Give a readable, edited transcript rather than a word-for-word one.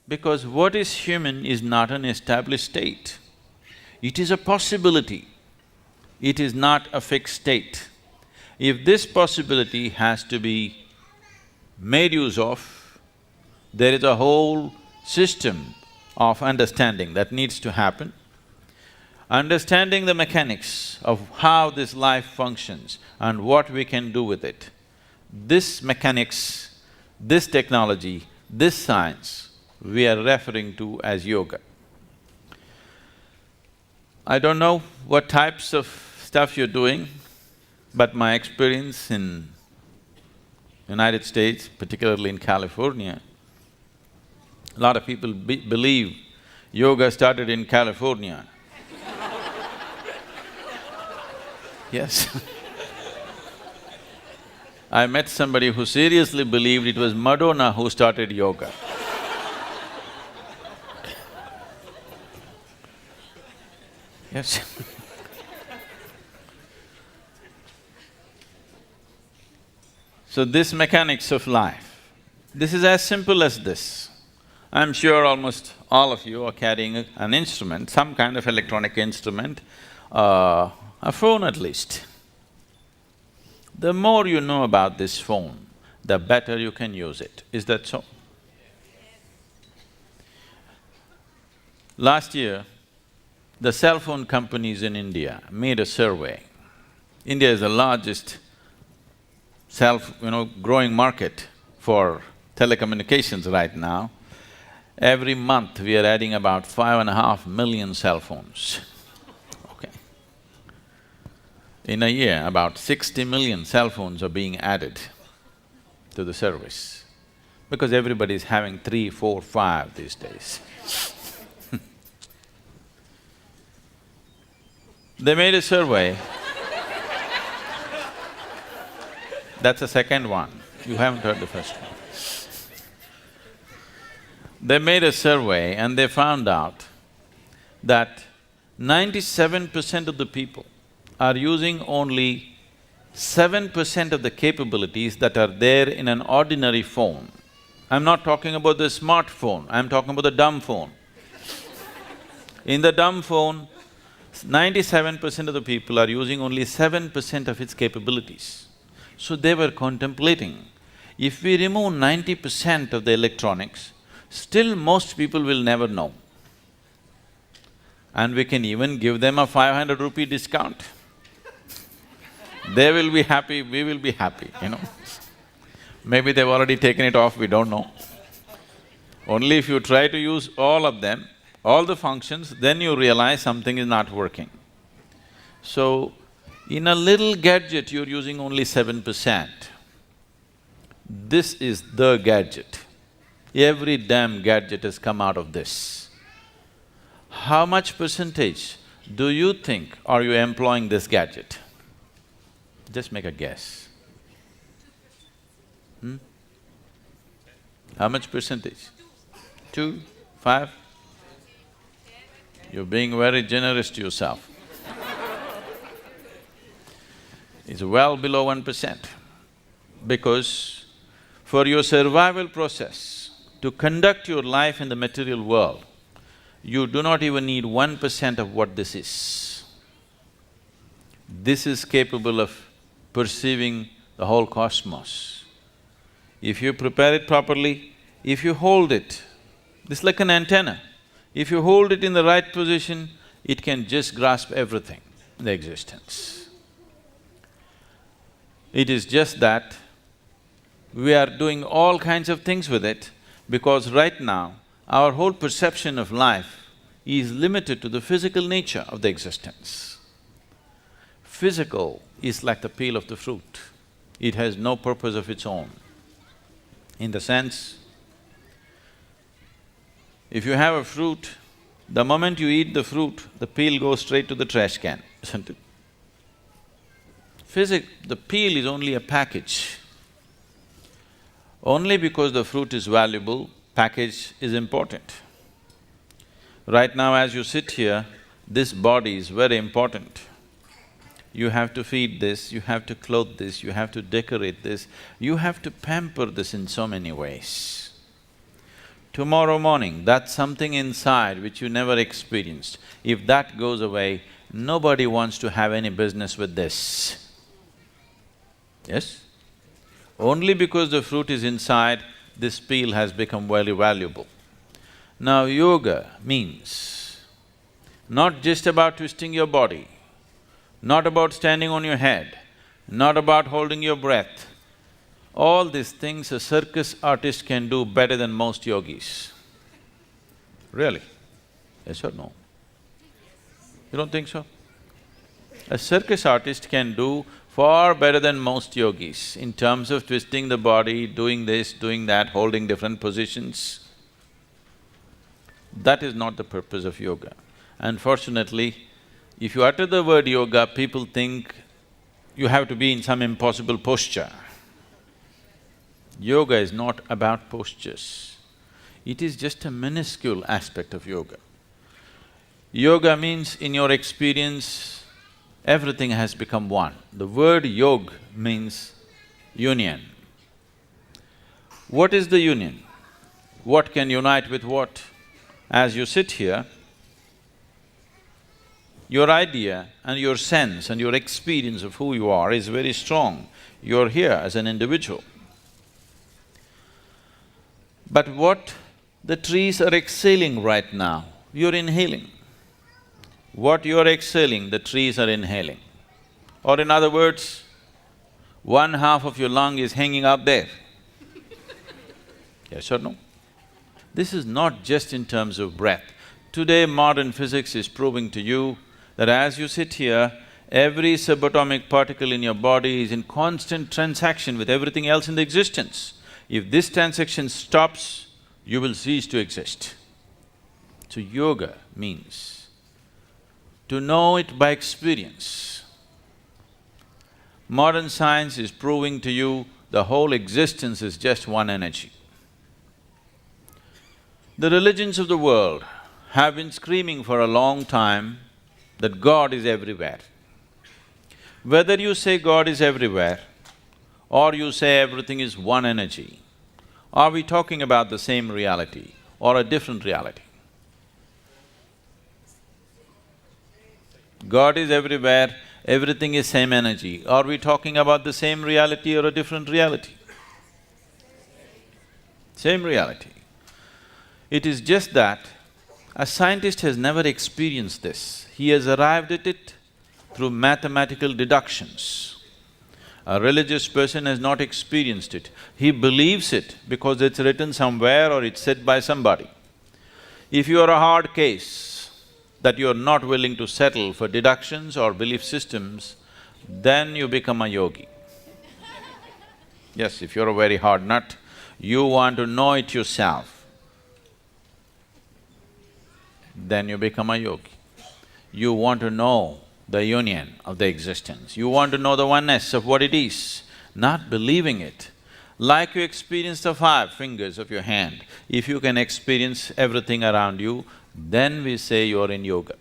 Because what is human is not an established state. It is a possibility. It is not a fixed state. If this possibility has to be made use of, there is a whole system of understanding that needs to happen. Understanding the mechanics of how this life functions and what we can do with it. This mechanics, this technology, this science, we are referring to as yoga. I don't know what types of stuff you're doing, but my experience in United States, particularly in California, a lot of people believe yoga started in California. Yes. I met somebody who seriously believed it was Madonna who started yoga. Yes. So this mechanics of life, this is as simple as this. I'm sure almost all of you are carrying an instrument, some kind of electronic instrument, a phone at least. The more you know about this phone, the better you can use it. Is that so? Last year, the cell phone companies in India made a survey. India is the largest growing market for telecommunications right now. Every month we are adding about 5.5 million cell phones, okay. In a year, about 60 million cell phones are being added to the service, because everybody is having 3, 4, 5 these days. They made a survey. That's the second one, you haven't heard the first one. They made a survey and they found out that 97% of the people are using only 7% of the capabilities that are there in an ordinary phone. I'm not talking about the smartphone, I'm talking about the dumb phone. In the dumb phone, 97% of the people are using only 7% of its capabilities. So they were contemplating, if we remove 90% of the electronics, still most people will never know. And we can even give them a 500 rupee discount. They will be happy, we will be happy, Maybe they've already taken it off, we don't know. Only if you try to use all of them, all the functions, then you realize something is not working. So, in a little gadget, you're using only 7%. This is the gadget. Every damn gadget has come out of this. How much percentage do you think are you employing this gadget? Just make a guess. How much percentage? 2, 5? You're being very generous to yourself. It's well below 1%, because for your survival process, to conduct your life in the material world, you do not even need 1% of what this is. This is capable of perceiving the whole cosmos. If you prepare it properly, if you hold it, this is like an antenna. If you hold it in the right position, it can just grasp everything in the existence. It is just that we are doing all kinds of things with it, because right now, our whole perception of life is limited to the physical nature of the existence. Physical is like the peel of the fruit. It has no purpose of its own. In the sense, if you have a fruit, the moment you eat the fruit, the peel goes straight to the trash can, isn't it? The peel is only a package. Only because the fruit is valuable, package is important. Right now as you sit here, this body is very important. You have to feed this, you have to clothe this, you have to decorate this, you have to pamper this in so many ways. Tomorrow morning, that's something inside which you never experienced. If that goes away, nobody wants to have any business with this. Yes? Only because the fruit is inside, this peel has become very valuable. Now, yoga means not just about twisting your body, not about standing on your head, not about holding your breath. All these things a circus artist can do better than most yogis. Really? Yes or no? You don't think so? A circus artist can do far better than most yogis in terms of twisting the body, doing this, doing that, holding different positions. That is not the purpose of yoga. Unfortunately, if you utter the word yoga, people think you have to be in some impossible posture. Yoga is not about postures. It is just a minuscule aspect of yoga. Yoga means, in your experience, everything has become one. The word yog means union. What is the union? What can unite with what? As you sit here, your idea and your sense and your experience of who you are is very strong. You're here as an individual. But what the trees are exhaling right now, you're inhaling. What you're exhaling, the trees are inhaling. Or in other words, one half of your lung is hanging out there. Yes or no? This is not just in terms of breath. Today, modern physics is proving to you that as you sit here, every subatomic particle in your body is in constant transaction with everything else in the existence. If this transaction stops, you will cease to exist. So yoga means to know it by experience. Modern science is proving to you the whole existence is just one energy. The religions of the world have been screaming for a long time that God is everywhere. Whether you say God is everywhere or you say everything is one energy, are we talking about the same reality or a different reality? God is everywhere, everything is same energy. Are we talking about the same reality or a different reality? Same reality. It is just that a scientist has never experienced this. He has arrived at it through mathematical deductions. A religious person has not experienced it. He believes it because it's written somewhere or it's said by somebody. If you are a hard case that you are not willing to settle for deductions or belief systems, then you become a yogi. Yes, if you're a very hard nut, you want to know it yourself, then you become a yogi. You want to know the union of the existence, you want to know the oneness of what it is, not believing it. Like you experience the 5 fingers of your hand, if you can experience everything around you, then we say you're in yoga.